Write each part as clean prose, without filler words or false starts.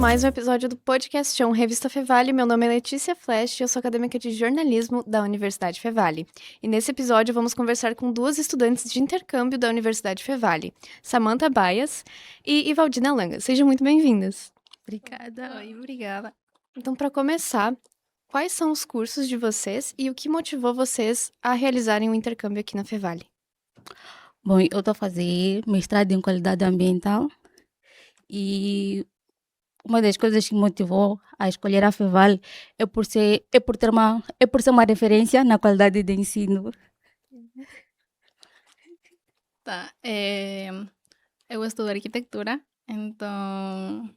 mais um episódio do Podcast Revista Fevale. Meu nome é Letícia Flash e eu sou acadêmica de jornalismo da Universidade Fevale. E nesse episódio vamos conversar com duas estudantes de intercâmbio da Universidade Fevale, Samantha Baias e Ivaldina Langa. Sejam muito bem-vindas. Obrigada. Oi, obrigada. Então, para começar, quais são os cursos de vocês e o que motivou vocês a realizarem o intercâmbio aqui na Fevale? Bom, eu estou a fazer mestrado em qualidade ambiental e uma das coisas que me motivou a escolher a Fevale é por ser uma referência na qualidade de ensino. Tá, eu estudo arquitetura, então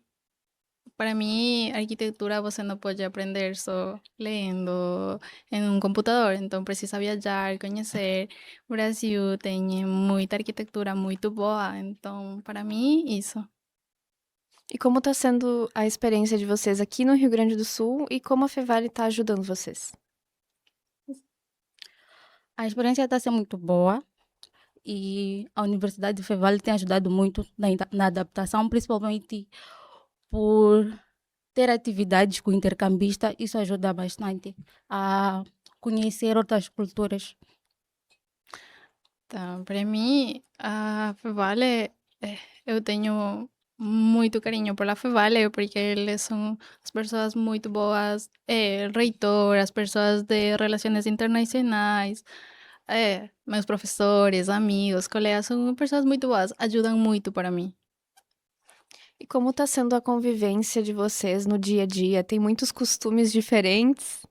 para mim arquitetura você não pode aprender só lendo em um computador, então precisa viajar, conhecer. O Brasil tem muita arquitetura muito boa, então para mim isso. E como está sendo a experiência de vocês aqui no Rio Grande do Sul e como a Fevale está ajudando vocês? A experiência está sendo muito boa e a Universidade de Fevale tem ajudado muito na adaptação, principalmente por ter atividades com intercambista. Isso ajuda bastante a conhecer outras culturas. Tá, para mim, a Fevale, eu tenho muito carinho pela Fevale, porque eles são as pessoas muito boas, reitor, as pessoas de relações internacionais, meus professores, amigos, colegas, são pessoas muito boas, ajudam muito para mim. E como está sendo a convivência de vocês no dia a dia? Tem muitos costumes diferentes?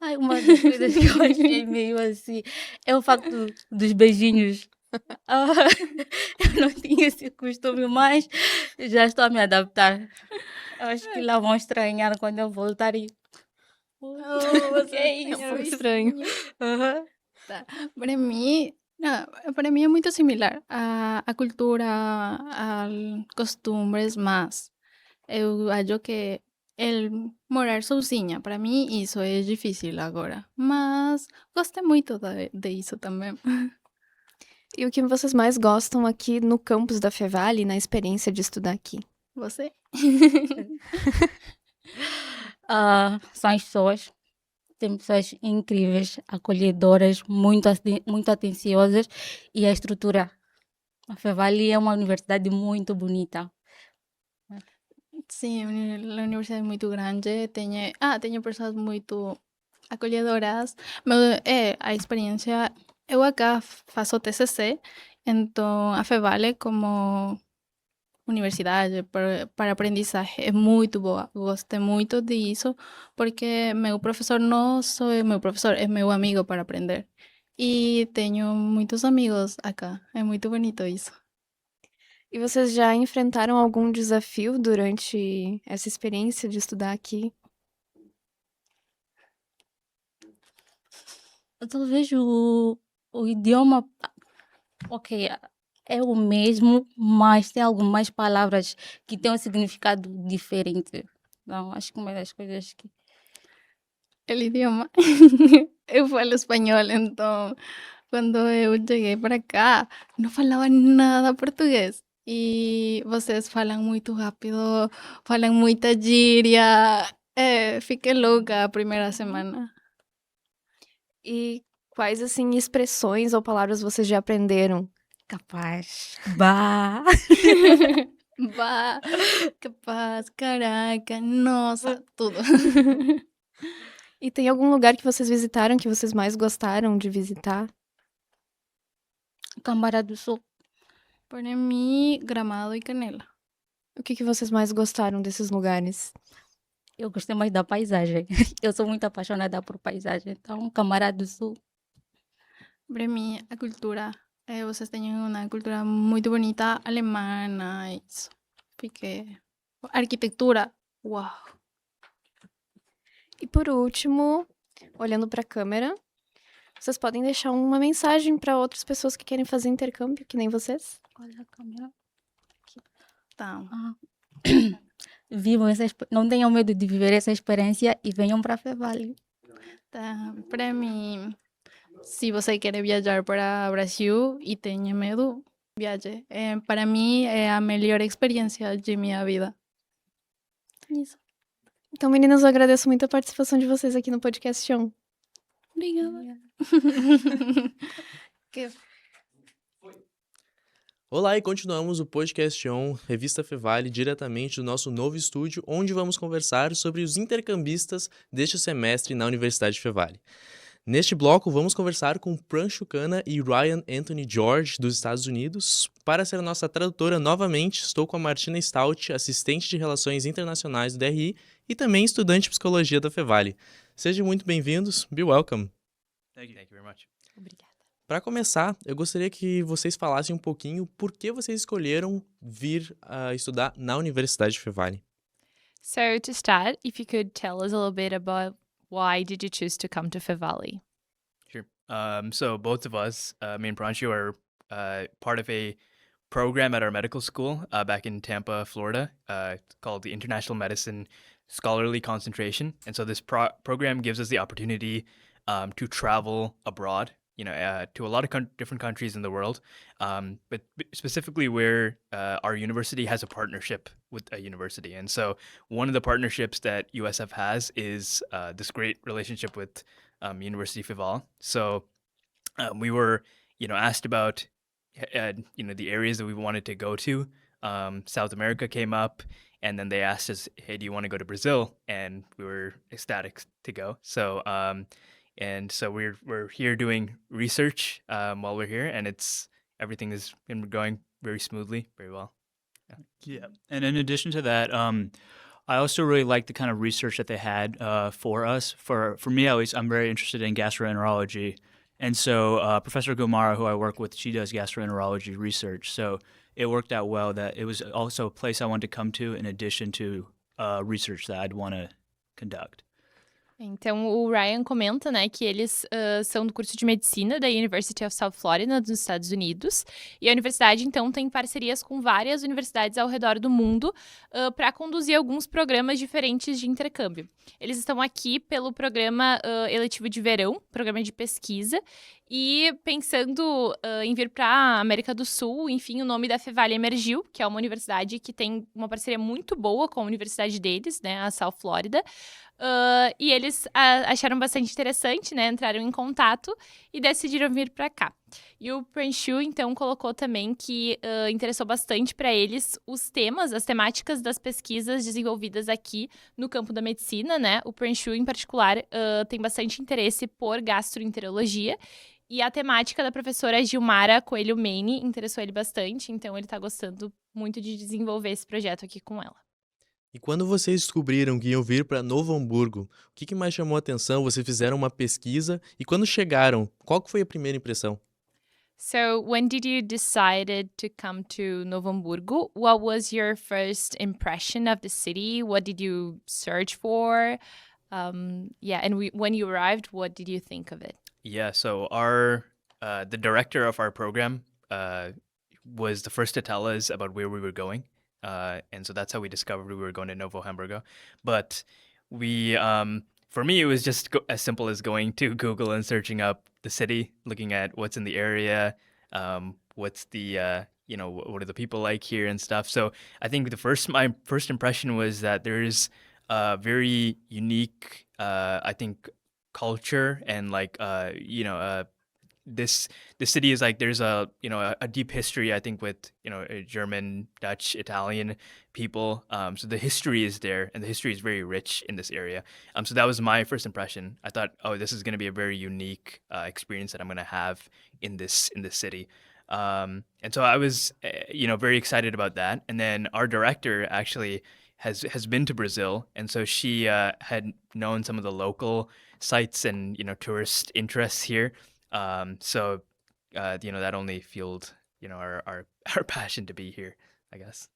Ai, uma das coisas que eu achei meio assim é o facto dos beijinhos. Ah, eu não tinha esse costume, mas já estou a me adaptar. Eu acho que lá vão estranhar quando eu voltar e. Oh, Que é é um isso? pouco estranho. Aham. Tá. Para mim, não, para mim é muito similar a cultura, a costumbres, mas eu acho que el morar sozinha, para mim isso é difícil agora, mas gostei muito de isso também. E o que vocês mais gostam aqui no campus da Fevale, na experiência de estudar aqui? Você? São as pessoas. Tem pessoas incríveis, acolhedoras, muito atenciosas e a estrutura. A Fevale é uma universidade muito bonita. Sim, a universidade é muito grande, tem pessoas muito acolhedoras. A experiência, eu acá faço TCC, então a Fevale como universidade para aprendizagem é muito boa. Gostei muito disso, porque meu professor não só é meu professor, é meu amigo para aprender. E tenho muitos amigos acá, é muito bonito isso. E vocês já enfrentaram algum desafio durante essa experiência de estudar aqui? Talvez o idioma, ok, é o mesmo, mas tem algumas palavras que têm um significado diferente. Então, acho que uma das coisas que. O idioma, eu falo espanhol, então quando eu cheguei para cá, não falava nada português. E vocês falam muito rápido, falam muita gíria. Fiquei louca a primeira semana. E quais, assim, expressões ou palavras vocês já aprenderam? Capaz. Bah! Bah, capaz, caraca, nossa, tudo. E tem algum lugar que vocês visitaram que vocês mais gostaram de visitar? Câmara do Sul. Para mim, Gramado e Canela. O que vocês mais gostaram desses lugares? Eu gostei mais da paisagem. Eu sou muito apaixonada por paisagem. Então, Câmara do Sul. Para mim, a cultura. Vocês têm uma cultura muito bonita, alemã, isso. Fiquei. Arquitetura, uau. E por último, olhando para a câmera, vocês podem deixar uma mensagem para outras pessoas que querem fazer intercâmbio, que nem vocês? Olha a câmera. Tá. Vivam não tenham medo de viver essa experiência e venham para a Fevale. Tá. Para mim, se você quer viajar para o Brasil e tem medo, Viaje. Para mim é a melhor experiência de minha vida. Isso. Então, meninas, eu agradeço muito a participação de vocês aqui no podcast On. Obrigada. Olá, e continuamos o podcast On, Revista Fevale, diretamente do nosso novo estúdio, onde vamos conversar sobre os intercambistas deste semestre na Universidade Fevale. Neste bloco, vamos conversar com Pran Chukana e Ryan Anthony George, dos Estados Unidos. Para ser a nossa tradutora novamente, estou com a Martina Stout, assistente de Relações Internacionais do DRI e também estudante de Psicologia da Fevale. Sejam muito bem-vindos. Be welcome. Thank you very much. Obrigada. Para começar, eu gostaria que vocês falassem um pouquinho por que vocês escolheram vir estudar na Universidade Fevale. So to start, if you could tell us a little bit about why did you choose to come to Fevali? Sure. So both of us, me and Pranchu, are part of a program at our medical school back in Tampa, Florida, called the International Medicine Scholarly Concentration. And so this program gives us the opportunity to travel abroad, to a lot of different countries in the world, but specifically where our university has a partnership with a university. And so one of the partnerships that USF has is this great relationship with University Fevale. So we were, asked about, the areas that we wanted to go to. South America came up, and then they asked us, hey, do you want to go to Brazil? And we were ecstatic to go. So and so we're here doing research while we're here, and everything has been going very smoothly, very well. Yeah, and in addition to that, I also really liked the kind of research that they had for us. For me, at least, I'm very interested in gastroenterology, and so Professor Gomara, who I work with, she does gastroenterology research. So it worked out well that it was also a place I wanted to come to in addition to research that I'd want to conduct. Então, o Ryan comenta, né, que eles são do curso de medicina da University of South Florida, nos Estados Unidos, e a universidade, então, tem parcerias com várias universidades ao redor do mundo para conduzir alguns programas diferentes de intercâmbio. Eles estão aqui pelo programa eletivo de verão, programa de pesquisa, e pensando em vir para a América do Sul, enfim, o nome da Fevale emergiu, que é uma universidade que tem uma parceria muito boa com a universidade deles, né, a South Florida. E eles acharam bastante interessante, né? Entraram em contato e decidiram vir para cá. E o Pranchu, então, colocou também que interessou bastante para eles os temas, as temáticas das pesquisas desenvolvidas aqui no campo da medicina, né? O Pranchu, em particular, tem bastante interesse por gastroenterologia. E a temática da professora Gilmara Coelho Maine interessou ele bastante, então ele está gostando muito de desenvolver esse projeto aqui com ela. E quando vocês descobriram que iam vir para Novo Hamburgo, o que mais chamou a atenção? Vocês fizeram uma pesquisa e quando chegaram, qual que foi a primeira impressão? So, when did you decide to come to Novo Hamburgo? What was your first impression of the city? What did you search for? And when you arrived, what did you think of it? Yeah, so the director of our program was the first to tell us about where we were going. And so that's how we discovered we were going to Novo Hamburgo. But we, for me, it was just as simple as going to Google and searching up the city, looking at what's in the area, what's the, what are the people like here and stuff. So I think my first impression was that there's a very unique, I think, culture and this city is like there's a deep history, I think, with German, Dutch, Italian people. So the history is there, and the history is very rich in this area. So that was my first impression. I thought, this is going to be a very unique experience that I'm going to have in this city. And so I was very excited about that. And then our director actually has been to Brazil, and so she had known some of the local sites and tourist interests here. So that only fueled our passion to be here, I guess.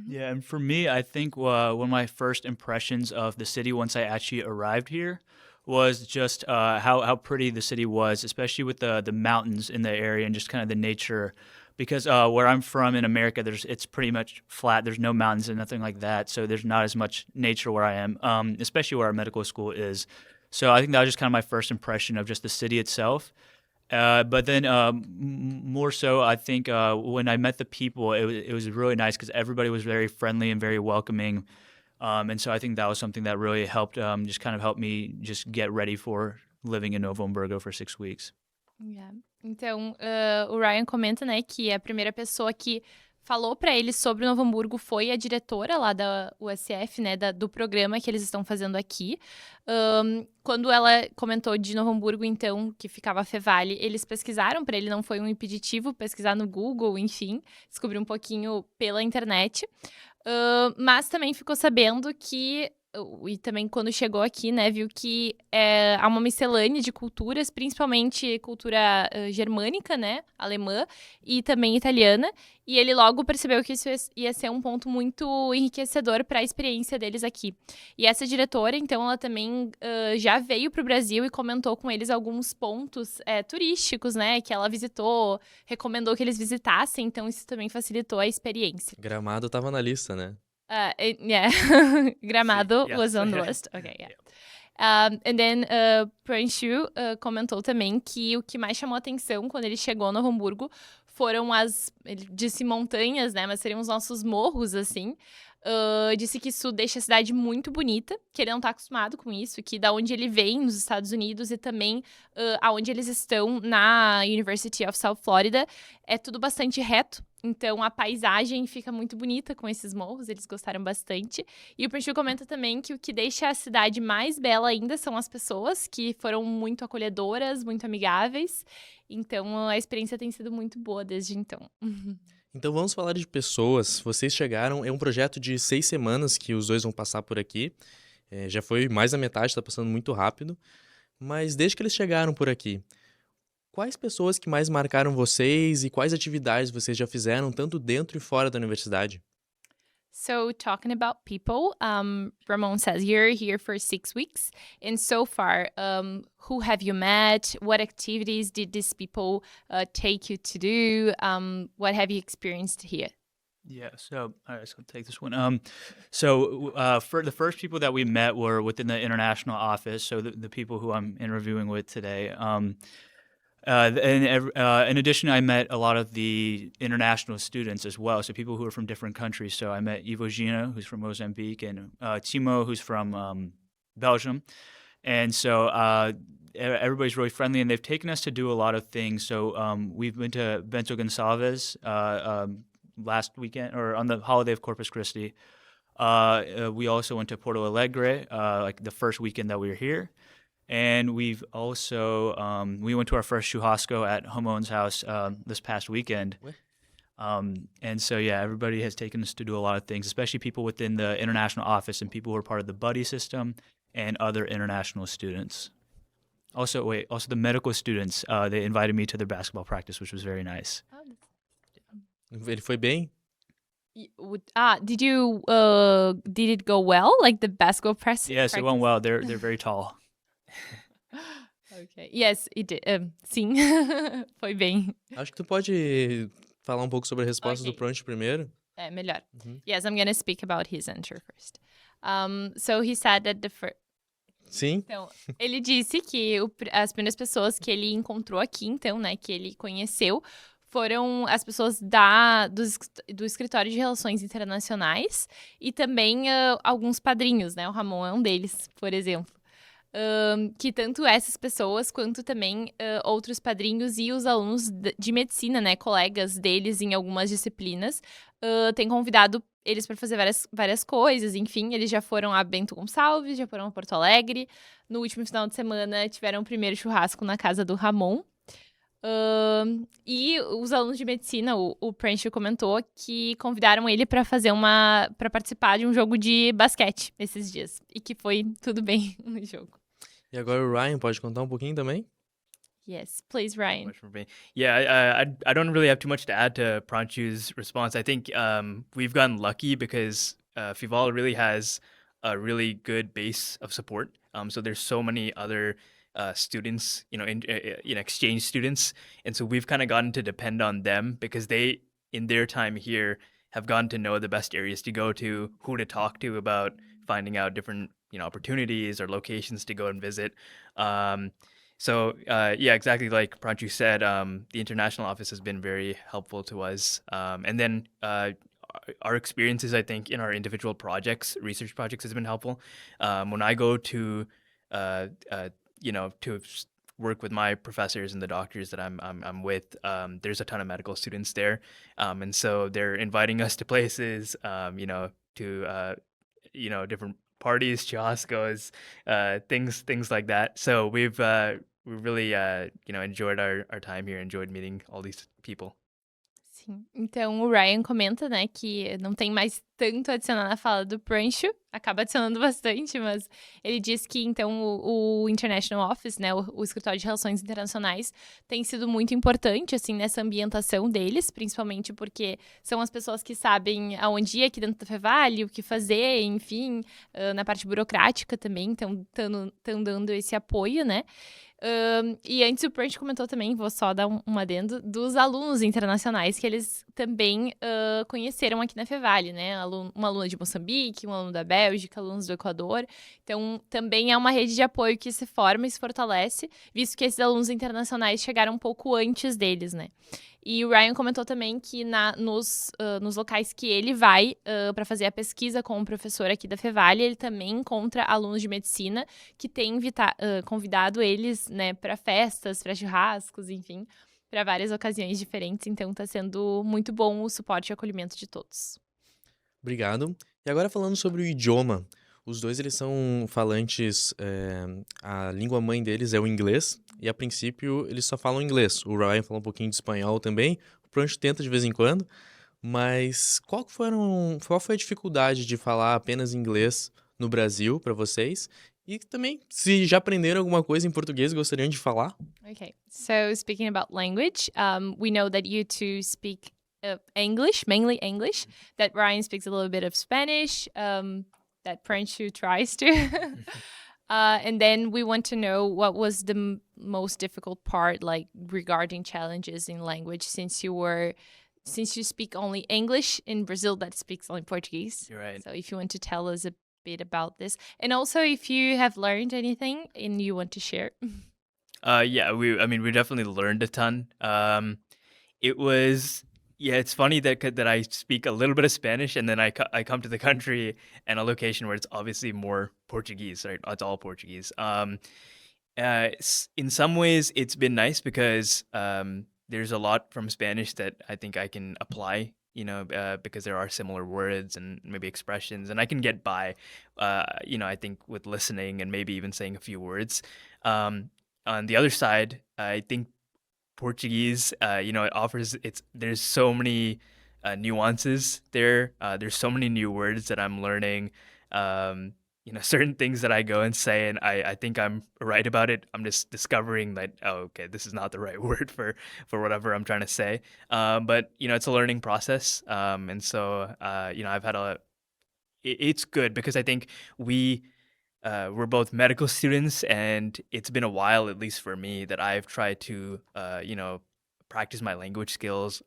Yeah, and for me, I think one of my first impressions of the city once I actually arrived here was just how pretty the city was, especially with the mountains in the area and just kind of the nature. Because where I'm from in America, it's pretty much flat. There's no mountains and nothing like that, so there's not as much nature where I am, especially where our medical school is. So I think that was just kind of my first impression of just the city itself. But then more so, I think when I met the people, it was really nice because everybody was very friendly and very welcoming. And so I think that was something that really helped, just kind of helped me just get ready for living in Novo Hamburgo for 6 weeks. Yeah. Então, o Ryan comenta, né, que a primeira pessoa que falou para ele sobre o Novo Hamburgo foi a diretora lá da USF, né, do programa que eles estão fazendo aqui. Quando ela comentou de Novo Hamburgo, então, que ficava a Fevale, eles pesquisaram para ele, não foi um impeditivo pesquisar no Google, enfim, descobrir um pouquinho pela internet. Mas também ficou sabendo que, e também quando chegou aqui, né, viu que há uma miscelânea de culturas, principalmente cultura germânica, né, alemã, e também italiana, e ele logo percebeu que isso ia ser um ponto muito enriquecedor para a experiência deles aqui. E essa diretora, então, ela também já veio para o Brasil e comentou com eles alguns pontos turísticos, né, que ela visitou, recomendou que eles visitassem, então isso também facilitou a experiência. Gramado tava na lista, né? Yeah, Gramado Yes. was on the list. Okay, yeah. And then Pranshu comentou também que o que mais chamou atenção quando ele chegou no Hamburgo foram ele disse montanhas, né, mas seriam os nossos morros, assim. Disse que isso deixa a cidade muito bonita, que ele não tá acostumado com isso, que da onde ele vem, nos Estados Unidos, e também aonde eles estão na University of South Florida, é tudo bastante reto. Então, a paisagem fica muito bonita com esses morros, eles gostaram bastante. E o Pranshu comenta também que o que deixa a cidade mais bela ainda são as pessoas, que foram muito acolhedoras, muito amigáveis. Então, a experiência tem sido muito boa desde então. Então vamos falar de pessoas. Vocês chegaram, é um projeto de 6 semanas que os dois vão passar por aqui. Já foi mais da metade, tá passando muito rápido. Mas desde que eles chegaram por aqui, quais pessoas que mais marcaram vocês e quais atividades vocês já fizeram, tanto dentro e fora da universidade? So, talking about people, Ramon says you're here for 6 weeks. And so far, who have you met? What activities did these people take you to do? What have you experienced here? Yeah, so all right, so I'll take this one. For the first people that we met were within the international office, so the people who I'm interviewing with today. In addition, I met a lot of the international students as well, so people who are from different countries. So I met Ivo Gina, who's from Mozambique, and Timo, who's from Belgium. And so everybody's really friendly, and they've taken us to do a lot of things. So we've been to Bento Gonçalves last weekend, or on the holiday of Corpus Christi. We also went to Porto Alegre, like the first weekend that we were here. And we've also, we went to our first churrasco at Ramon's house this past weekend. And so, yeah, everybody has taken us to do a lot of things, especially people within the international office and people who are part of the buddy system and other international students. Also the medical students, they invited me to their basketball practice, which was very nice. Ele foi bem? Did it go well? Like the basketball press? Yes, it went well. They're very tall. Okay. Yes, it did. Sim, foi bem. Acho que tu pode falar um pouco sobre a resposta do Pronto primeiro. É melhor. Yes, I'm going to speak about his answer first. So he said that Sim. Então, ele disse que as primeiras pessoas que ele encontrou aqui, então, né, que ele conheceu, foram as pessoas do Escritório de Relações Internacionais e também alguns padrinhos, né? O Ramon é um deles, por exemplo. Que tanto essas pessoas quanto também outros padrinhos e os alunos de medicina, né, colegas deles em algumas disciplinas, têm convidado eles para fazer várias coisas, enfim, eles já foram a Bento Gonçalves, já foram a Porto Alegre, no último final de semana tiveram o primeiro churrasco na casa do Ramon, e os alunos de medicina, o Pranshu comentou que convidaram ele para participar de um jogo de basquete esses dias, e que foi tudo bem no jogo. E agora o Ryan pode contar um pouquinho também? Yes, please, Ryan. Much for me. Yeah, I don't really have too much to add to Pranchu's response. I think we've gotten lucky because Fival really has a really good base of support. So there's so many other students, in exchange students, and so we've kind of gotten to depend on them because they, in their time here, have gotten to know the best areas to go to, who to talk to about finding out different opportunities or locations to go and visit. So, yeah, exactly like Pranchu said, the international office has been very helpful to us. And then our experiences, I think, in our individual projects, research projects, has been helpful. When I go to, work with my professors and the doctors that I'm with, there's a ton of medical students there, and so they're inviting us to places, to different parties, churrascos, things like that. So we really enjoyed our time here, enjoyed meeting all these people. Sim. Então, o Ryan comenta, né, que não tem mais tanto a adicionar na fala do Prancho, acaba adicionando bastante, mas ele diz que, então, o International Office, né, o Escritório de Relações Internacionais, tem sido muito importante, assim, nessa ambientação deles, principalmente porque são as pessoas que sabem aonde ir aqui dentro da Fevale, o que fazer, enfim, na parte burocrática também, então, estão dando esse apoio, né. E antes o Prancho comentou também, vou só dar um adendo, dos alunos internacionais que eles também conheceram aqui na Fevale, né? Uma aluna de Moçambique, um aluno da Bélgica, alunos do Equador. Então, também é uma rede de apoio que se forma e se fortalece, visto que esses alunos internacionais chegaram um pouco antes deles, né? E o Ryan comentou também que nos locais que ele vai para fazer a pesquisa com o professor aqui da Fevale, ele também encontra alunos de medicina que têm convidado eles, né, para festas, para churrascos, enfim, para várias ocasiões diferentes. Então, está sendo muito bom o suporte e acolhimento de todos. Obrigado. E agora falando sobre o idioma. Os dois, eles são falantes, a língua mãe deles é o inglês, e a princípio eles só falam inglês. O Ryan fala um pouquinho de espanhol também, o Prancho tenta de vez em quando, mas qual foi a dificuldade de falar apenas inglês no Brasil para vocês? E também, se já aprenderam alguma coisa em português e gostariam de falar? Okay, so speaking about language, we know that you two speak English, mainly English, that Ryan speaks a little bit of Spanish, that Pranchu tries to. And then we want to know what was the most difficult part, like regarding challenges in language, since you speak only English in Brazil that speaks only Portuguese. You're right. So if you want to tell us a bit about this, and also if you have learned anything and you want to share. Yeah, we definitely learned a ton. It's funny that I speak a little bit of Spanish, and then I come to the country and a location where it's obviously more Portuguese, right? It's all Portuguese. In some ways, it's been nice because there's a lot from Spanish that I think I can apply, because there are similar words and maybe expressions, and I can get by, I think with listening and maybe even saying a few words. On the other side, I think Portuguese, there's so many nuances there. There's so many new words that I'm learning. Certain things that I go and say, and I think I'm right about it. I'm just discovering that, okay, this is not the right word for whatever I'm trying to say. But it's a learning process. And so, I've had it's good because I think we're both medical students, and it's been a while, at least for me, that I've tried to, practice my language skills,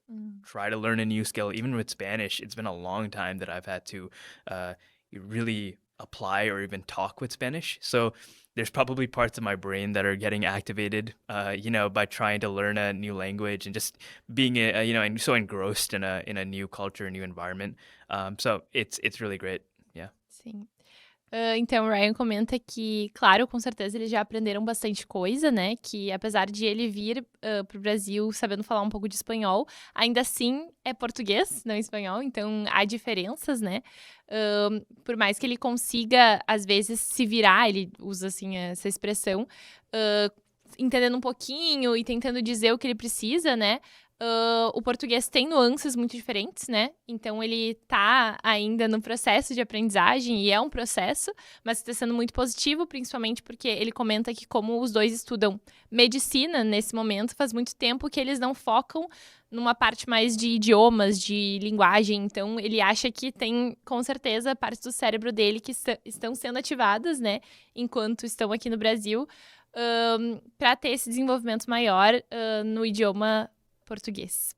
try to learn a new skill. Even with Spanish, it's been a long time that I've had to really apply or even talk with Spanish. So there's probably parts of my brain that are getting activated, by trying to learn a new language and just being, and so engrossed in a new culture, a new environment. So it's really great. Yeah. Sim. Então, o Ryan comenta que, claro, com certeza eles já aprenderam bastante coisa, né? Que apesar de ele vir pro Brasil sabendo falar um pouco de espanhol, ainda assim é português, não espanhol. Então, há diferenças, né? Por mais que ele consiga, às vezes, se virar, ele usa, assim, essa expressão, entendendo um pouquinho e tentando dizer o que ele precisa, né? O português tem nuances muito diferentes, né? Então, ele tá ainda no processo de aprendizagem, e é um processo, mas está sendo muito positivo, principalmente porque ele comenta que, como os dois estudam medicina nesse momento, faz muito tempo que eles não focam numa parte mais de idiomas, de linguagem. Então, ele acha que tem, com certeza, partes do cérebro dele que estão sendo ativadas, né? Enquanto estão aqui no Brasil, para ter esse desenvolvimento maior no idioma português.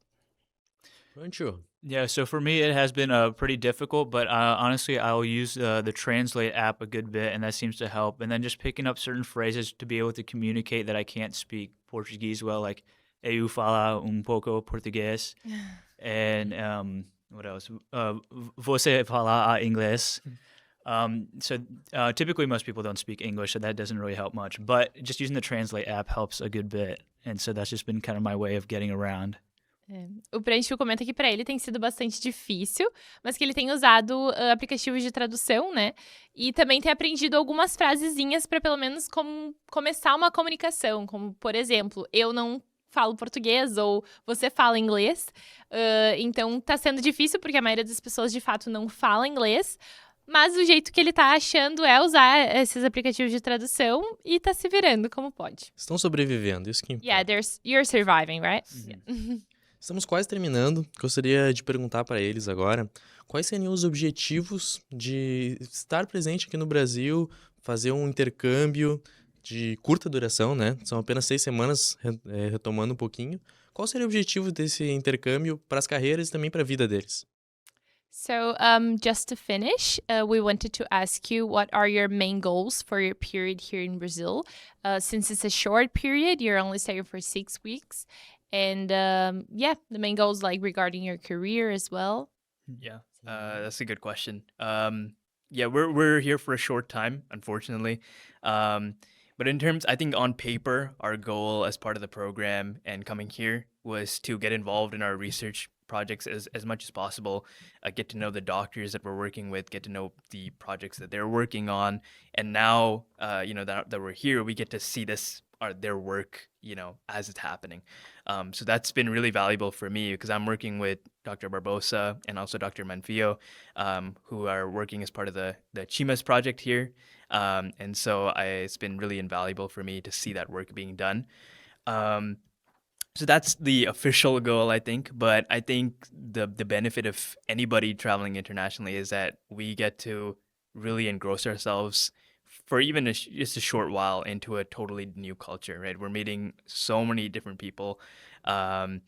Francho, Yeah, so for me, it has been pretty difficult, but honestly, I'll use the Translate app a good bit, and that seems to help. And then just picking up certain phrases to be able to communicate that I can't speak Portuguese well, like eu falo pouco português, and what else? Você fala inglês. So typically most people don't speak English, so that doesn't really help much. But just using the Translate app helps a good bit, and so that's just been kind of my way of getting around. O Prancho comenta que para ele tem sido bastante difícil, mas que ele tem usado aplicativos de tradução, né? E também tem aprendido algumas frasezinhas para pelo menos começar uma comunicação, como, por exemplo, eu não falo português ou você fala inglês. Então tá sendo difícil porque a maioria das pessoas de fato não fala inglês, mas o jeito que ele tá achando é usar esses aplicativos de tradução e tá se virando como pode. estão sobrevivendo, isso que importa. Yeah, you're surviving, right? Estamos quase terminando. Gostaria de perguntar para eles agora quais seriam os objetivos de estar presente aqui no Brasil, fazer um intercâmbio de curta duração, né? São apenas 6 semanas, retomando um pouquinho. Qual seria o objetivo desse intercâmbio para as carreiras e também para a vida deles? So, just to finish, we wanted to ask you what are your main goals for your period here in Brazil? Since it's a short period, you're only staying for 6 weeks. And the main goals like regarding your career as well. Yeah, that's a good question. Yeah, we're here for a short time, unfortunately. But in terms, I think on paper, our goal as part of the program and coming here was to get involved in our research projects as much as possible, get to know the doctors that we're working with, get to know the projects that they're working on. And now, that we're here, we get to see their work, as it's happening. So that's been really valuable for me because I'm working with Dr. Barbosa and also Dr. Manfio, who are working as part of the CHIMAS project here. And so it's been really invaluable for me to see that work being done. So that's the official goal, I think. But I think the benefit of anybody traveling internationally is that we get to really engross ourselves for even just a short while into a totally new culture, right? We're meeting so many different people and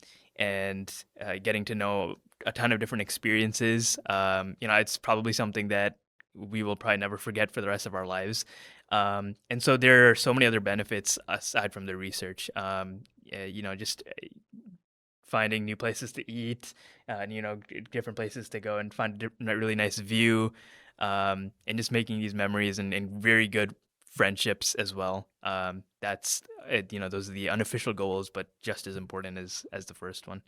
getting to know a ton of different experiences. It's probably something that we will probably never forget for the rest of our lives. And so there are so many other benefits aside from the research. Just finding new places to eat, different places to go and find a really nice view, and just making these memories and very good friendships as well. That's those are the unofficial goals, but just as important as the first one.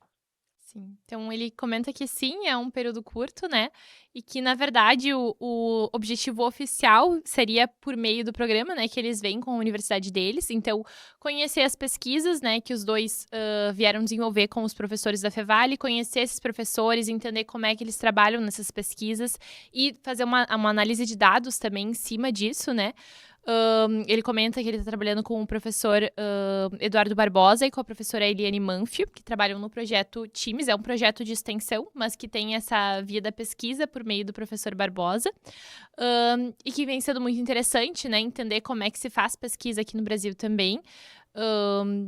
Sim. Então, ele comenta que sim, é um período curto, né? E que, na verdade, o objetivo oficial seria por meio do programa, né? Que eles vêm com a universidade deles. Então, conhecer as pesquisas, né? Que os dois vieram desenvolver com os professores da Fevale. Conhecer esses professores, entender como é que eles trabalham nessas pesquisas. E fazer uma análise de dados também em cima disso, né? Ele comenta que ele está trabalhando com o professor Eduardo Barbosa e com a professora Eliane Manfio, que trabalham no projeto TIMES, é um projeto de extensão, mas que tem essa via da pesquisa por meio do professor Barbosa, e que vem sendo muito interessante, né, entender como é que se faz pesquisa aqui no Brasil também,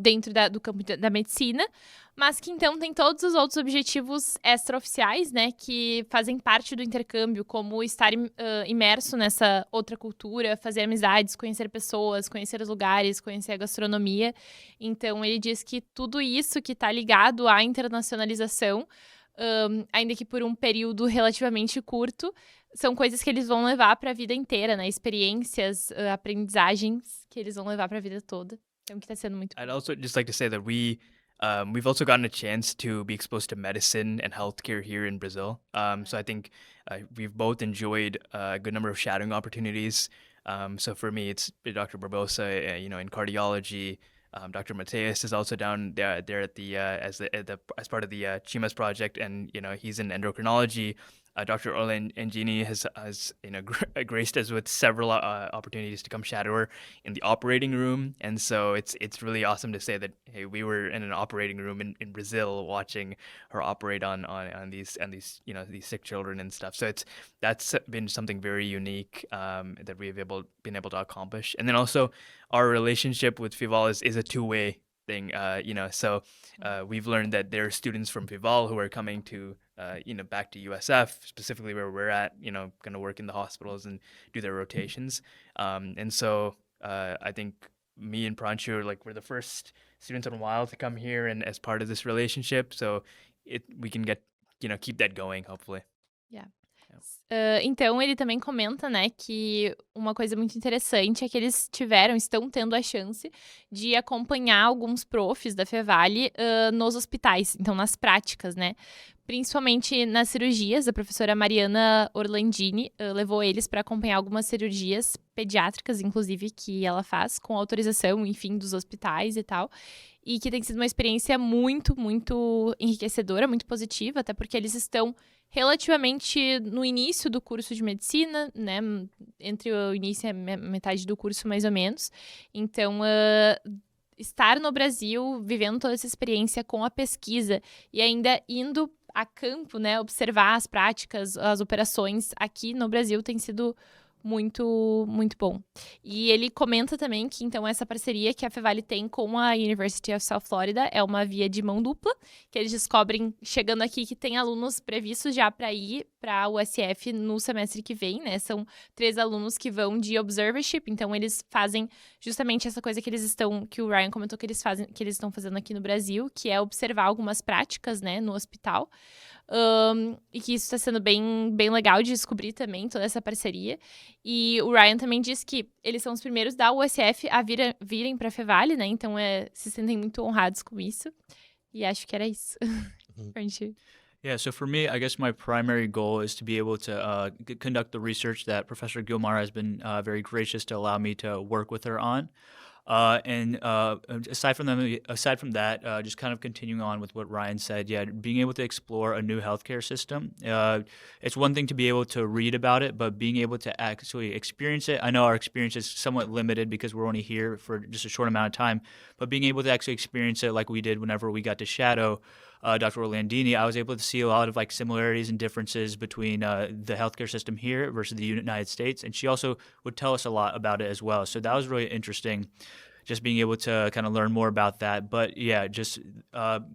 dentro do campo da medicina, mas que então tem todos os outros objetivos extraoficiais, né, que fazem parte do intercâmbio, como estar imerso nessa outra cultura, fazer amizades, conhecer pessoas, conhecer os lugares, conhecer a gastronomia. Então, ele diz que tudo isso que está ligado à internacionalização, ainda que por um período relativamente curto, são coisas que eles vão levar para a vida inteira, né, experiências, aprendizagens que eles vão levar para a vida toda. Então, que tá sendo muito I'd also just like to say that we've also gotten a chance to be exposed to medicine and healthcare here in Brazil. So I think we've both enjoyed a good number of shadowing opportunities. So for me, it's Dr. Barbosa, in cardiology. Dr. Mateus is also down there at the as part of the CHIMAS project, and he's in endocrinology. Dr. Orlan Engini has graced us with several opportunities to come shadow her in the operating room, and so it's really awesome to say that we were in an operating room in Brazil watching her operate on these these sick children and stuff. So that's been something very unique that we've been able to accomplish. And then also our relationship with Fival is a two-way thing, so we've learned that there are students from Pival who are coming to, back to USF, specifically where we're at, going to work in the hospitals and do their rotations. And so I think me and Pranchu, we're the first students in a while to come here and as part of this relationship. So we can get, keep that going, hopefully. Então, ele também comenta, né, que uma coisa muito interessante é que eles estão tendo a chance de acompanhar alguns profs da Fevale nos hospitais, então nas práticas, né, principalmente nas cirurgias. A professora Mariana Orlandini levou eles para acompanhar algumas cirurgias pediátricas, inclusive, que ela faz com autorização, enfim, dos hospitais e tal, e que tem sido uma experiência muito, muito enriquecedora, muito positiva, até porque eles estão relativamente no início do curso de medicina, né, entre o início e a metade do curso, mais ou menos. Então, estar no Brasil, vivendo toda essa experiência com a pesquisa e ainda indo a campo, né, observar as práticas, as operações aqui no Brasil tem sido muito, muito bom. E ele comenta também que, então, essa parceria que a Fevale tem com a University of South Florida é uma via de mão dupla, que eles descobrem, chegando aqui, que tem alunos previstos já para ir para a USF no semestre que vem, né? São 3 alunos que vão de observership, então eles fazem justamente essa coisa que o Ryan comentou que eles estão fazendo aqui no Brasil, que é observar algumas práticas, né, no hospital. E que isso está sendo bem, bem legal de descobrir também, toda essa parceria. E o Ryan também diz que eles são os primeiros da USF a virem para a Fevale, né? Então se sentem muito honrados com isso. E acho que era isso. Pra gente... Yeah, so for me, I guess my primary goal is to be able to conduct the research that Professor Gilmar has been very gracious to allow me to work with her on. And aside from that, just kind of continuing on with what Ryan said, being able to explore a new healthcare system. It's one thing to be able to read about it, but being able to actually experience it. I know our experience is somewhat limited because we're only here for just a short amount of time, but being able to actually experience it like we did whenever we got to shadow Dr. Orlandini, I was able to see a lot of similarities and differences between the healthcare system here versus the United States. And she also would tell us a lot about it as well. So that was really interesting, just being able to kind of learn more about that. But yeah, just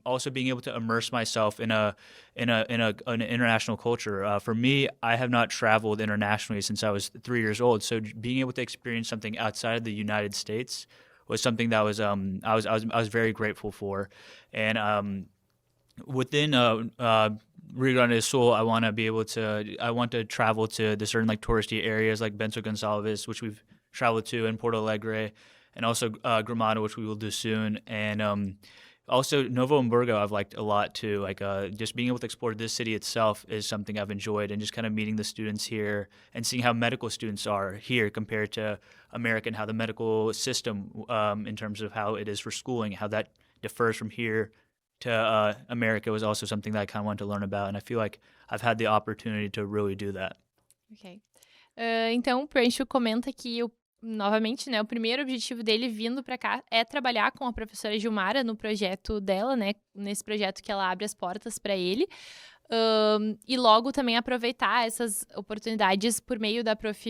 also being able to immerse myself in an international culture. For me, I have not traveled internationally since I was 3 years old. So being able to experience something outside of the United States was something that was I was very grateful for. And within Rio Grande do Sul, I want to travel to the certain touristy areas like Bento Gonçalves, which we've traveled to, and Porto Alegre, and also Gramado, which we will do soon. And also Novo Hamburgo I've liked a lot too. Just being able to explore this city itself is something I've enjoyed, and just kind of meeting the students here and seeing how medical students are here compared to America, and how the medical system in terms of how it is for schooling, how that differs from here to America, was also something that I kind of wanted to learn about, and I feel like I've had the opportunity to really do that. Ok. Então, o Pranchu comenta que, novamente, né, o primeiro objetivo dele vindo para cá é trabalhar com a professora Gilmara no projeto dela, né, nesse projeto que ela abre as portas para ele. E logo também aproveitar essas oportunidades por meio da prof.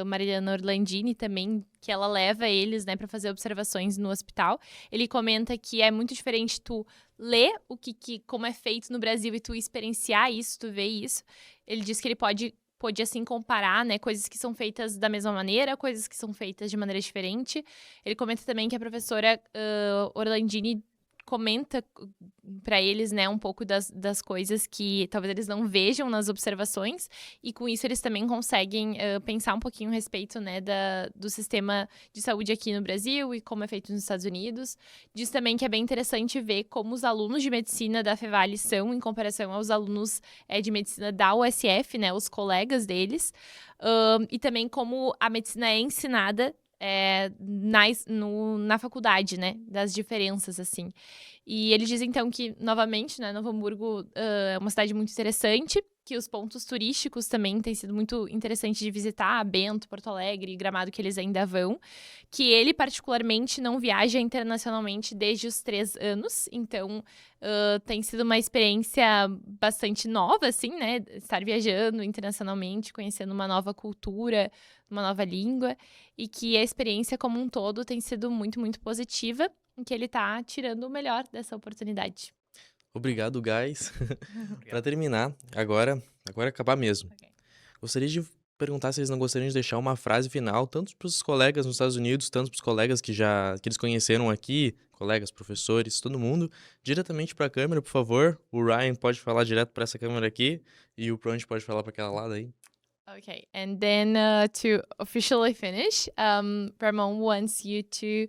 Mariana Orlandini também, que ela leva eles, né, para fazer observações no hospital. Ele comenta que é muito diferente tu ler como é feito no Brasil e tu experienciar isso, tu ver isso. Ele diz que ele pode assim comparar, né, coisas que são feitas da mesma maneira, coisas que são feitas de maneira diferente. Ele comenta também que a professora Orlandini comenta para eles, né, um pouco das coisas que talvez eles não vejam nas observações, e com isso eles também conseguem pensar um pouquinho a respeito, né, do sistema de saúde aqui no Brasil e como é feito nos Estados Unidos. Diz também que é bem interessante ver como os alunos de medicina da Fevale são em comparação aos alunos de medicina da USF, né, os colegas deles, e também como a medicina é ensinada na faculdade, né, das diferenças, assim. E eles dizem, então, que, novamente, né, Novo Hamburgo é uma cidade muito interessante, que os pontos turísticos também têm sido muito interessantes de visitar, Bento, Porto Alegre, Gramado, que eles ainda vão, que ele, particularmente, não viaja internacionalmente desde os 3 anos, então tem sido uma experiência bastante nova, assim, né, estar viajando internacionalmente, conhecendo uma nova cultura, uma nova língua, e que a experiência como um todo tem sido muito, muito positiva. em que ele tá tirando o melhor dessa oportunidade. Obrigado, guys. Para terminar, agora acabar mesmo. Ok. Gostaria de perguntar se eles não gostariam de deixar uma frase final, tanto para os colegas nos Estados Unidos, tanto para os colegas que eles conheceram aqui, colegas, professores, todo mundo, diretamente para a câmera, por favor. O Ryan pode falar direto para essa câmera aqui e o Pronto pode falar para aquela lá daí. Okay, and then to officially finish, Ramon wants you to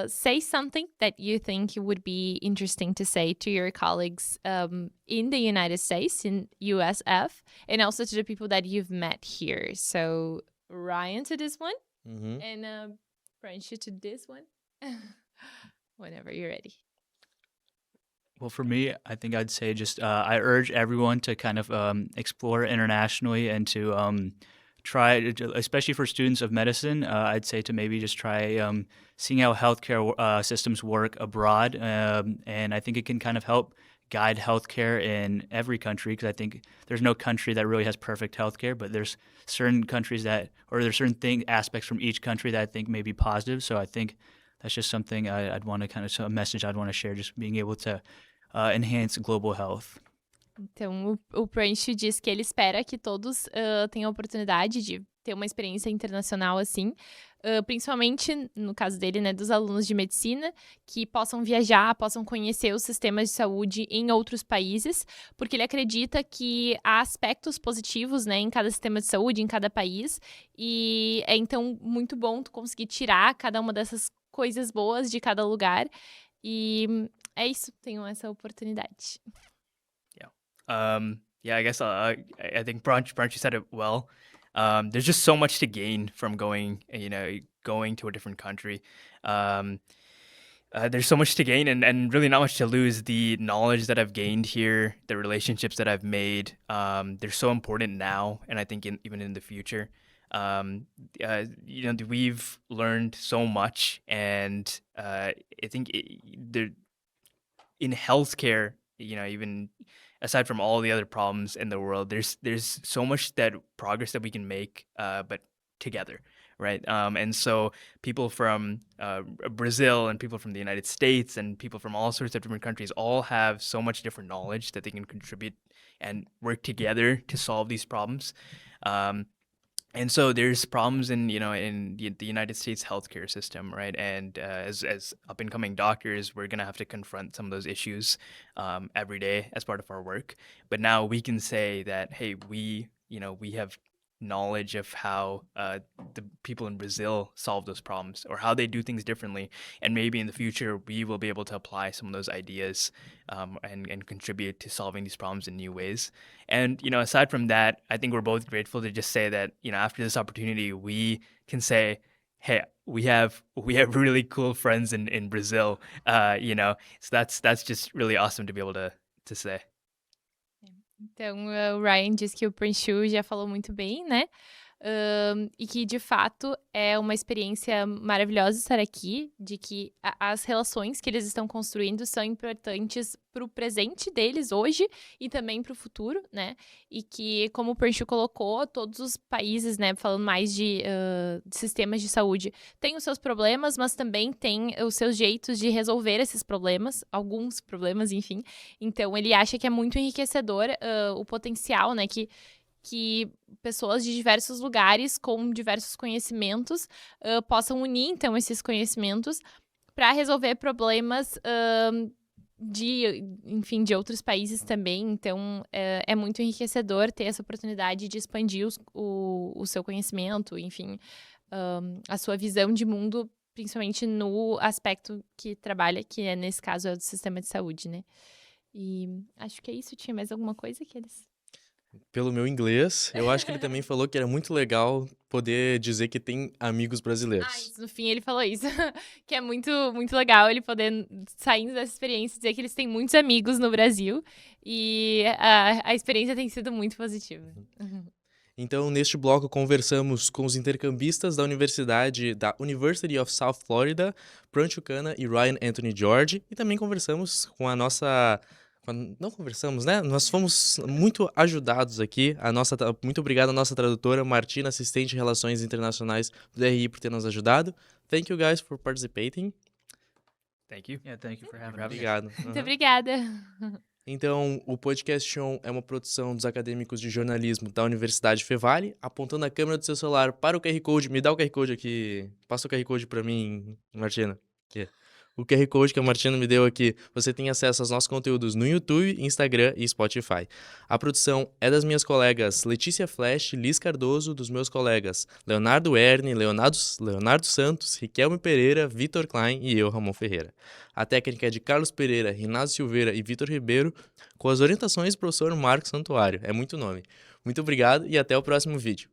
say something that you think would be interesting to say to your colleagues in the United States, in USF, and also to the people that you've met here. So Ryan to this one, Uhum. and Francia to this one. Whenever you're ready. Well, for me, I think I'd say just I urge everyone to kind of explore internationally and to try, especially for students of medicine, I'd say to maybe just try seeing how healthcare systems work abroad. And I think it can kind of help guide healthcare in every country, because I think there's no country that really has perfect healthcare, but there's certain countries there's certain aspects from each country that I think may be positive. So I think that's just something I'd want to a message I'd want to share, just being able to enhance global health. Então, o Prancho diz que ele espera que todos tenham a oportunidade de ter uma experiência internacional assim, principalmente, no caso dele, né, dos alunos de medicina, que possam viajar, possam conhecer os sistemas de saúde em outros países, porque ele acredita que há aspectos positivos, né, em cada sistema de saúde, em cada país, e é então muito bom tu conseguir tirar cada uma dessas coisas boas de cada lugar, e é isso, tenham essa oportunidade. Yeah, I guess I think Branch said it well. There's just so much to gain from going to a different country. There's so much to gain and really not much to lose. The knowledge that I've gained here, the relationships that I've made, they're so important now, and I think even in the future. We've learned so much, and I think in healthcare, even aside from all the other problems in the world, there's so much that progress that we can make, but together, right? And so people from Brazil and people from the United States and people from all sorts of different countries all have so much different knowledge that they can contribute and work together to solve these problems. And so there's problems in the United States healthcare system, right? And as up and coming doctors, we're gonna have to confront some of those issues every day as part of our work. But now we can say that, hey, we have knowledge of how the people in Brazil solve those problems or how they do things differently, and maybe in the future we will be able to apply some of those ideas and contribute to solving these problems in new ways. And aside from that, I think we're both grateful to just say that after this opportunity we can say, hey, we have really cool friends in Brazil, so that's just really awesome to be able to say. Então, o Ryan diz que o Prancho já falou muito bem, né? E que, de fato, é uma experiência maravilhosa estar aqui, de que as relações que eles estão construindo são importantes para o presente deles hoje e também para o futuro, né? E que, como o Prancho colocou, todos os países, né, falando mais de sistemas de saúde, têm os seus problemas, mas também têm os seus jeitos de resolver esses problemas, alguns problemas, enfim. Então, ele acha que é muito enriquecedor o potencial, né, que pessoas de diversos lugares com diversos conhecimentos possam unir, então, esses conhecimentos para resolver problemas de outros países também. Então, é muito enriquecedor ter essa oportunidade de expandir o seu conhecimento, enfim, a sua visão de mundo, principalmente no aspecto que trabalha, que nesse caso é o do sistema de saúde, né? E acho que é isso. Tinha mais alguma coisa que eles... Pelo meu inglês, eu acho que ele também falou que era muito legal poder dizer que tem amigos brasileiros. Isso, no fim ele falou isso, que é muito, muito legal ele poder, saindo dessa experiência, dizer que eles têm muitos amigos no Brasil e a experiência tem sido muito positiva. Então, neste bloco, conversamos com os intercambistas da University of South Florida, Prancho Canha e Ryan Anthony George, e também conversamos com a nossa... Não conversamos, né? Nós fomos muito ajudados aqui. Muito obrigado à nossa tradutora, Martina, assistente de Relações Internacionais do DRI, por ter nos ajudado. Thank you guys for participating. Thank you. Yeah, thank you for having us. Obrigado. Muito Aham. obrigada. Então, o Podcast On é uma produção dos acadêmicos de jornalismo da Universidade Fevale, apontando a câmera do seu celular para o QR Code. Me dá o QR Code aqui. Passa o QR Code para mim, Martina. Aqui. O QR Code que a Martina me deu aqui. Você tem acesso aos nossos conteúdos no YouTube, Instagram e Spotify. A produção é das minhas colegas Letícia Flash, Liz Cardoso, dos meus colegas Leonardo Erne, Leonardo Santos, Riquelme Pereira, Vitor Klein e eu, Ramon Ferreira. A técnica é de Carlos Pereira, Rinaldo Silveira e Vitor Ribeiro, com as orientações do professor Marcos Santuário. É muito nome. Muito obrigado e até o próximo vídeo.